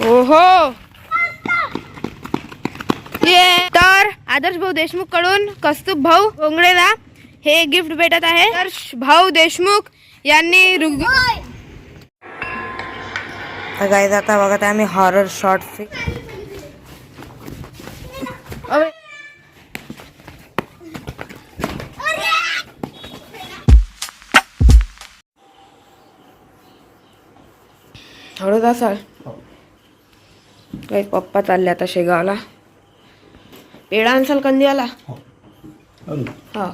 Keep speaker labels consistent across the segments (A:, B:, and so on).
A: ओहो ये तर आदर्श भाऊ देशमुख कडून कौस्तुभ भाऊ ओंगडेला हे गिफ्ट भेटत आहे. आदर्श भाऊ देशमुख यांनी गाईज आता बघत आहे आम्ही हॉरर शॉर्ट फिल्म. हळूच असाल काही पप्पा चालले आता शेगावला. पेढा आणसाल कंदीवाला. हा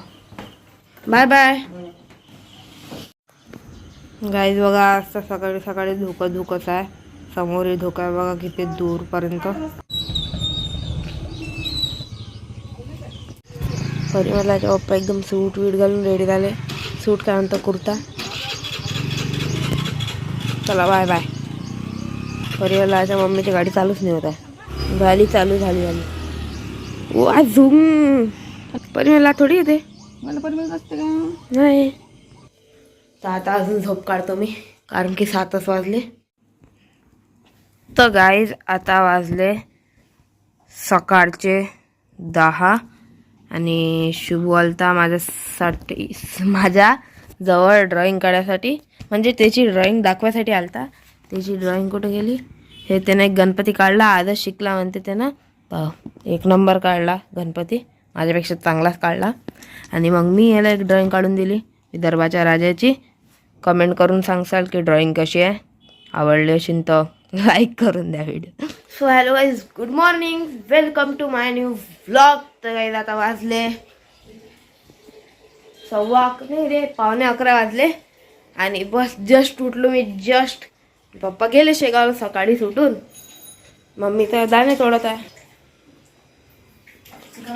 A: बाय बाय गाईज. बघा असं सकाळी सकाळी धुकंच आहे. समोर धुकं आहे बघा किती दूरपर्यंत. परिवाराचे पप्पा एकदम सूट वीट घालून रेडी झाले. सूट काय म्हणतो कुर्ता. चला बाय बाय. परिवाराच्या मम्मीची गाडी चालूच नाही होत आहे. गाडी चालू झाली. ओ आज झूम परिवारला थोडी येते. मला परिवार असते का नाही. तर आता अजून झोप काढतो मी कारण की 7च वाजले. तर गाईज आता वाजले सकाळचे 10 आणि शुभ आलता माझ्या जवळ ड्रॉइंग काढायसाठी. म्हणजे त्याची ड्रॉइंग दाखवायसाठी आलता. त्याची ड्रॉइंग कुठे गेली. हे त्यानं एक गणपती काढला. आजच शिकला म्हणते त्यानं. 1 नंबर काढला गणपती. माझ्यापेक्षा चांगलाच काढला. आणि मग मी याला एक ड्रॉइंग काढून दिली विदर्भाच्या राजाची. कमेंट करून सांगसाल की ड्रॉइंग कशी आहे. आवडली असेल तर लाईक करून द्या video. So hello guys, good morning, welcome to my new vlog. तर गाईज आता वाजले 11:15 वाजले आणि बस जस्ट उठलो मी. जस्ट पप्पा गेले शेगावला सकाळी सुटून. मम्मी तर दाणे तोडत आहे.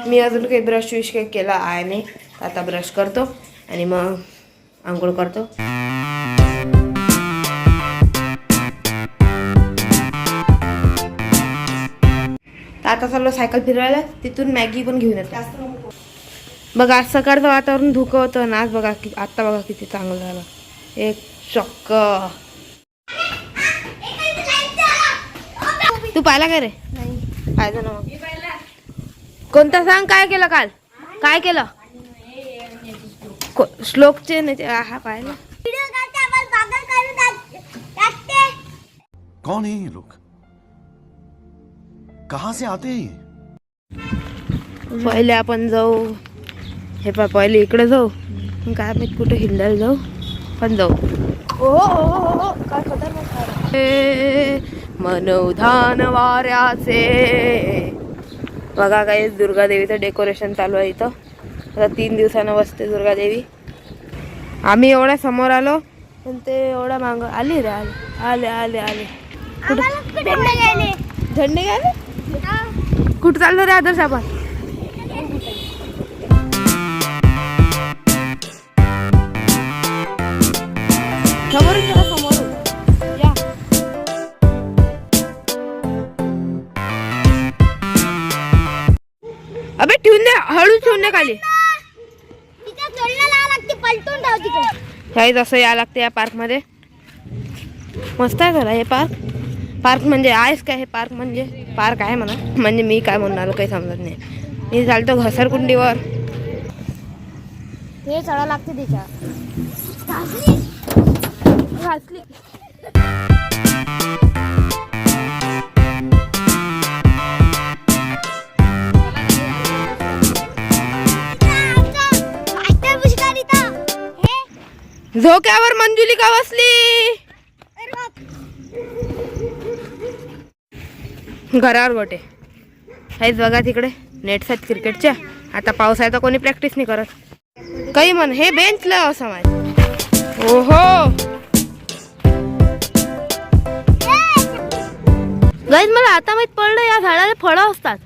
A: मी अजून काही ब्रश विश काही केला आहे नाही. आता ब्रश करतो आणि मग आंघोळ करतो. आता चाललो सायकल फिरवायला. तिथून मॅगी पण घेऊन येतो. बघा आज सकाळचं वातावरण धुकं होतं ना. आज बघा आता बघा किती चांगलं झालं. एक चक्क. तू पाहिला का रे. पाहिजे ना मग. कोणता सांग. काय केलं काल. काय केलं श्लोकचे नाही. हा पाहिला.
B: कौन है ये लोग, कहां से आते हैं.
A: पहिले आपण जाऊ. हे पहिले इकडे जाऊ. काय माहित कुठे हिंडायला जाऊ पण जाऊ. ओ काय खतरनाक. मनोधान वाऱ्याचे. बघा काही दुर्गादेवीचं डेकोरेशन चालू आहे इथं. आता 3 दिवसानं बसते दुर्गादेवी. आम्ही एवढ्या समोर आलो पण ते एवढ्या मागं आली रे. आले आले आले. झेंडे घ्यायले. कुठं चाललो रे आदर्श आपण. समोरून या. अबे ठेवून दे. हळू ठेवून दे खाली. काही असं या लागते या पार्क मध्ये. मस्त आहे खरं हे पार्क. पार्क म्हणजे आहेच काय. हे पार्क म्हणजे पार्क आहे म्हणा. म्हणजे मी काय म्हणणार काही समजत नाही. मी चालतो घसरकुंडीवर.
C: हे चढा लागते त्याच्या.
A: घासली. झोक्यावर मंजुलिका बसली. घरावर गोटे हेच बघा तिकडे नेट्स आहेत क्रिकेटच्या. आता पाऊस आहे तर कोणी प्रॅक्टिस नाही करत. काही म्हण. हे बेंचला असं माझं. ओहो गाईज मला आता माहित पडलं या झाडाला फळं असतात.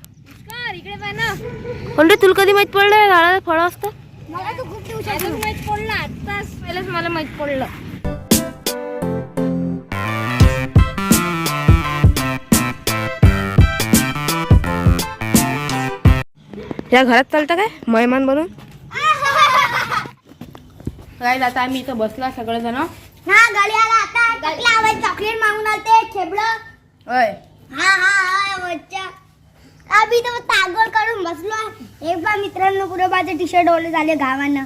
A: पण रे तुला कधी माहित पडलं या झाडाला फळं असतात.
C: मला तर खूप दिवसांनी माहित पडलं. आताच पहिलंच मला माहित पडलं.
A: या घरात चालतं काय मेहमान बनून. काय आता आम्ही इथं बसला सगळेजण.
C: हा गाडी आला आता. चॉकलेट मागून आलते. खेबलं.
A: ओय
C: हा बच्चा अभी तर तागोल काढून बसलो आहे. एक बा मित्रांनो पुढे माझे टी शर्ट ओले झाले गावानं.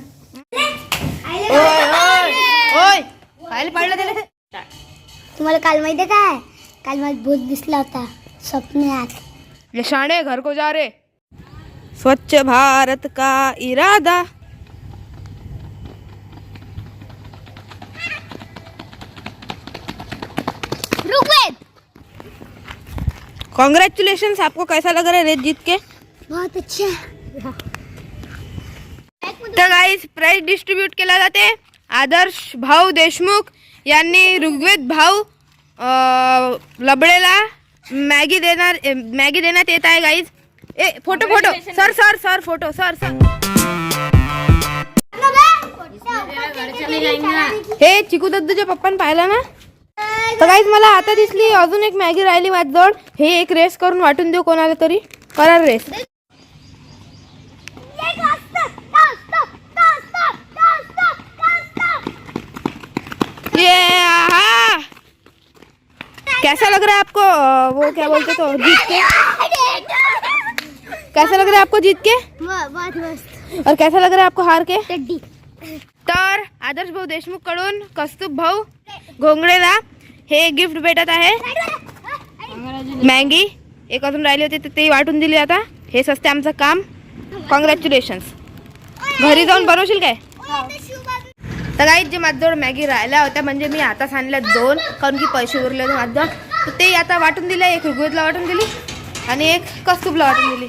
A: ओय खायला पाडलं त्याला.
C: तुम्हाला काल माहितीये काय, काल मला भूत दिसला होता स्वप्नात.
A: ये शाणे घर को जा रे. स्वच्छ भारत का इरादा.
C: रुकवेद
A: कॉन्ग्रेचुलेशन, आपको कैसा लग रहा है रेस जीत के?
C: बहुत अच्छा.
A: तर गाईज प्राइज डिस्ट्रीब्यूट केला जाते. आदर्श भाऊ देशमुख यांनी ऋग्वेद भाऊ लबडेला मॅगी देण्यात येत आहे गाईज. ए फोटो सर फोटो सर. हे चिकू दद्दूच्या पप्पान पाहिला ना. तर गाईज मला आता दिसली अजून एक मॅगी राहिली माझ्याजवळ. हे एक रेस करून वाटून देऊ कोणाला तरी. करा रेस. ये आहा. कैसा लग रहा है आपको वो क्या बोलते तो जीत के? कैसा लग रहा है आपको जीत के?
C: बहुत मस्त.
A: और कैसा लग रहा है आपको हार के?
C: टड्डी.
A: तर आदर्श भाऊ देशमुख कडून कस्तूप भाऊ घोंगडेला हे गिफ्ट भेटत आहे. मॅगी एक अजून राहिली होती तर ते वाटून दिली आता. हेच असते आमचं काम. कॉंग्रॅच्युलेशन्स. घरी जाऊन बनवशील काय? तर गाईज जे माझ्याजवळ मॅगी राहिल्या होत्या म्हणजे मी आताच आणल्या 2 कारण की पैसे उरले होते माझ्याजवळ. तर ते आता वाटून दिले. एक ऋग्वेदला वाटून दिली आणि एक कस्तूपला वाटून दिली.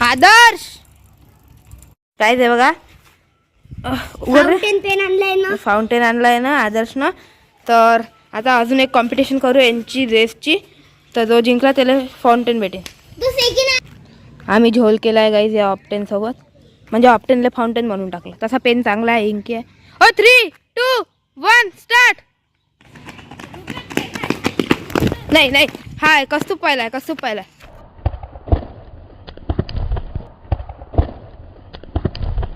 A: आदर्श काय ते बघा.
C: फाउंटेन पेन आणलाय ना.
A: फाउंटेन आणलाय ना आदर्शनं. तर आता अजून एक कॉम्पिटिशन करू यांची रेसची. तर जो जिंकला त्याला फाउंटेन भेटेल. आम्ही झोल केला आहे गाईज या ऑप्टेन सोबत. म्हणजे ऑप्टेनला फाउंटेन बनवून टाकलं. तसा पेन चांगला आहे, इंकी आहे. 3, 2, 1 स्टार्ट. नाही हाय कस्तूप पाहिलाय.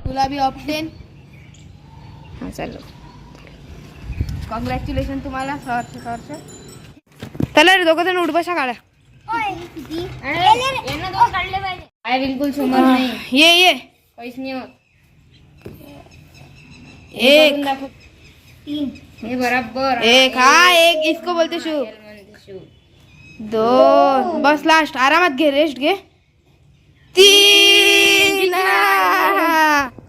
A: गुलाबी ऑप्टेन. हा चालू. कॉंग्रॅच्युलेशन तुम्हाला सर. चला रे दोघं जण उठ बसा काढा.
C: बिलकुल समोर नाही.
A: ये
C: पैसे नाही होत.
A: एक
C: 3 हे बराबर.
A: एक हा एक इसको बोलते शू. 2 बस लास्ट. आरामात घे. रेस्ट घे. 3.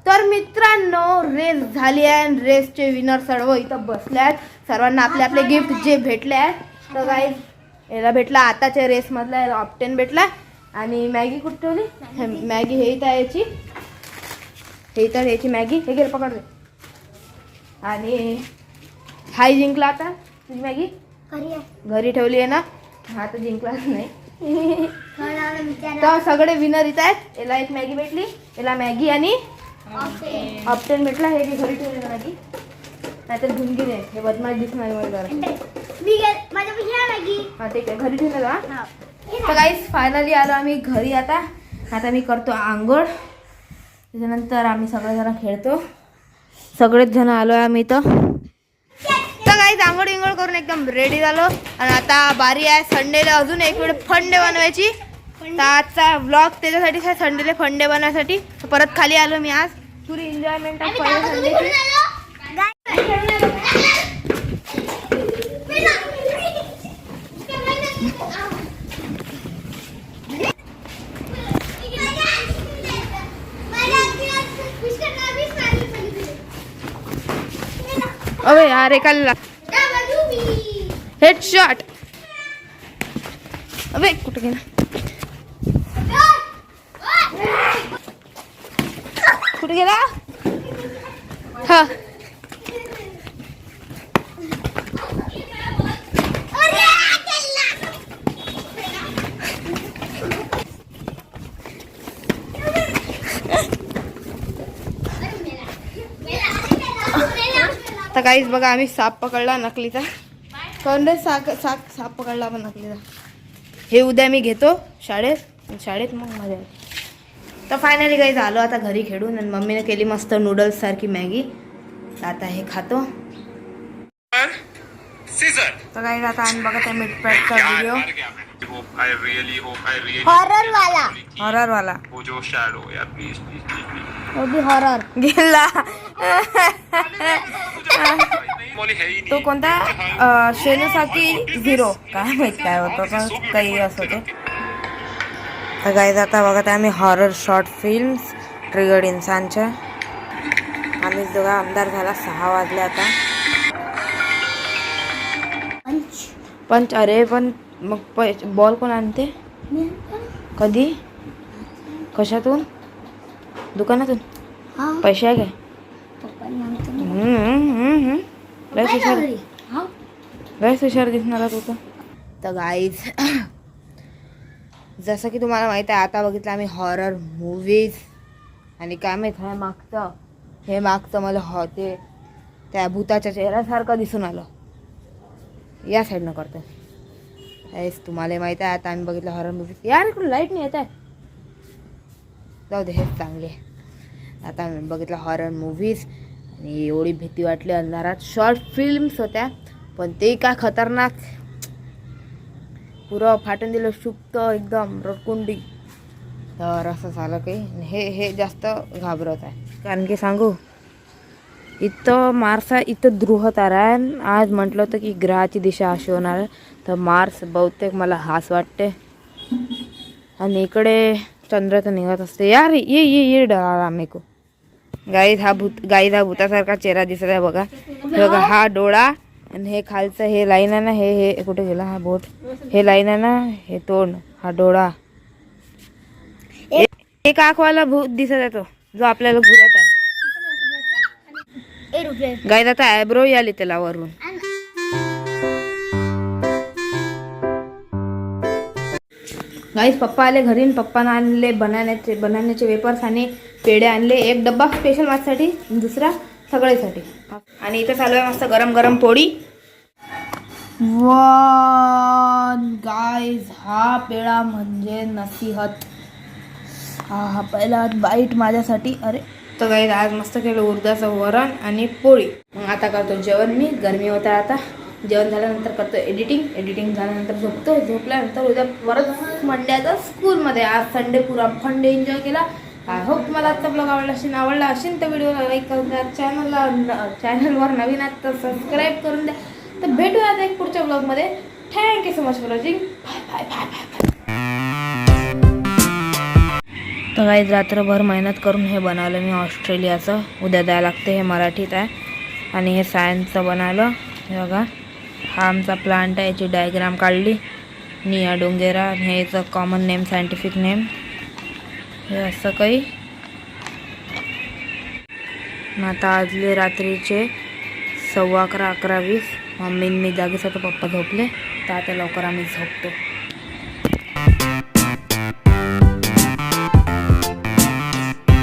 A: तर मित्रांनो रेस झाली आहे. रेसचे विनर सर्व इथं बसले आहेत. सर्वांना आपले आपले गिफ्ट जे भेटले आहेत. तर गाईज याला भेटला आताच्या रेसमधला ऑप्टेन भेटला. आणि मॅगी कुठे ठेवली? मॅगी हे इथं याची. हे इथं याची मॅगी. हे घे पकड. आणि हाय जिंकला आता तुझी मॅगी. घरी ठेवली आहे ना. हा तर जिंकलाच नाही. तर सगळे विनर इथं आहेत. याला एक मॅगी भेटली. याला मॅगी आणि ऑप्टेन भेटला. हे घरी ठेवले मॅगी. नाहीतर घेऊन गेले. हे बदमाश दिसणार मला जरा. हा ठीक आहे घरी ठेवलं का. तर गाईस फायनली आलो आम्ही घरी. आता मी करतो आंघोळ. त्याच्यानंतर आम्ही सगळेजण खेळतो. सगळेच जण आलो आहे आम्ही इथं. तर गाईस आंघोळ करून एकदम रेडी झालो. आणि आता बारी आहे संडेला अजून एक वेळ फंडे बनवायची. तर आजचा व्लॉग त्याच्यासाठी संडेला फंडे बनवायसाठी परत खाली आलो मी. आज पुरी एन्जॉयमेंट ऑफ संडेची. अबे यार एकाला हेडशॉट. अबे कुठे गेला. कुठे गेला. हा तर काहीच बघा आम्ही साप पकडला नकलीचा. कंडे साप पकडला आपण नकलीचा. हे उद्या मी घेतो शाळेत मग मजा येते. तर फायनली काही झालो आता घरी खेळून. आणि मम्मीने केली मस्त नूडल्स सारखी मॅगी. आता हे खातो. तर काही आता आम्ही बघत आहे मिटपॅटचा व्हिडिओ
C: हॉरर वाला
A: हॉररवाला
C: वो भी हॉरर
A: गेला तो कोणता शेनुसाकी झिरो काय माहित काय होतं पण काही असं ते. तर गाईज आता बघत आहे आम्ही हॉरर शॉर्ट फिल्म्स ट्रिगर्ड इन्सानच्या. आम्ही दोघा आमदार झाला 6 वाजले आता. पंच अरे पण मग बॉल कोण आणते कधी कशातून दुकानातून पैसे आहे काय लयच हुशार दिसणार तू तर गाईज जसं की तुम्हाला माहित आहे आता बघितलं आम्ही हॉरर मूवीज आणि काय माहित हे मागचं मला ते त्या भूताच्या चेहऱ्यासारखं दिसून आलं. या साईडनं करतो हेच तुम्हाला माहित आहे आता आम्ही बघितलं हॉरर मूवी. यार इकडून लाईट नाही येत आहे जाऊ दे हेच चांगले. आता आम्ही बघितलं हॉरर मूवीज आणि एवढी भीती वाटली अंधारात. शॉर्ट फिल्म्स होत्या पण ते काय खतरनाक पुरं फाटून दिलं शुक्त एकदम रडकुंडी. तर असं झालं काही हे जास्त घाबरत आहे कारण की सांगू इथं मार्स आहे इथं ध्रुव तारा आहे. आज म्हटलं होतं की ग्रहाची दिशा अशी होणार आहे तर मार्स बहुतेक मला हाच वाटते आणि इकडे चंद्र तर निघत असते. यार ये डरा मेको गाईचा भूतासारखा चेहरा दिसत आहे बघा. बघा हा डोळा आणि हे खालचं हे लाईन आहे ना हे कुठे गेला हा बोट हे लाईन आहे ना हे तोंड हा डोळा एक आंखवाला भूत दिसत आहे तो जो आपल्याला घुरत आहे. गाईज आता आयब्रो आली त्याला वरून. गाईज पप्पा आले घरी पप्पानं आणले बनाण्याचे वेपर्स आणि पेढे आणले. एक डब्बा स्पेशल माझ्यासाठी दुसरा सगळ्यासाठी. आणि इथं चालू आहे मस्त गरम गरम पोळी. गाईज हा पेढा म्हणजे नसीहत. हा पहिला बाईट माझ्यासाठी. अरे तर गाईज आज मस्त केलं उडदाचं वरण आणि पोळी. मग आता करतो जेवण. मी गरमी होता आता जेवण झाल्यानंतर करतो एडिटिंग झाल्यानंतर झोपल्यानंतर उद्या परत मंड्याचा स्कूलमध्ये. आज संडे पुरा फंडे एन्जॉय केला. आय होप तुम्हाला आजचा ब्लॉग आवडला असेल तर व्हिडिओला लाईक करून द्या. चॅनलवर नवीन आहात तर सबस्क्राईब करून द्या. तर भेटूया आता एक पुढच्या ब्लॉगमध्ये. Thank you so much for watching. Bye. तर काही रात्रभर मेहनत करून हे बनवलं मी ऑस्ट्रेलियाचं. उद्या द्यायला लागते. हे मराठीत आहे आणि हे सायन्सचं बनवलं. हे बघा हा आमचा प्लांट आहे. याची डायग्राम काढली निया डोंगेरा. हे याचं कॉमन नेम सायंटिफिक नेम हे असं काही. आता आजले रात्रीचे 11:15 11:20 मम्मी मी जागीच होतो पप्पा झोपले तर आता लवकर आम्ही झोपतो.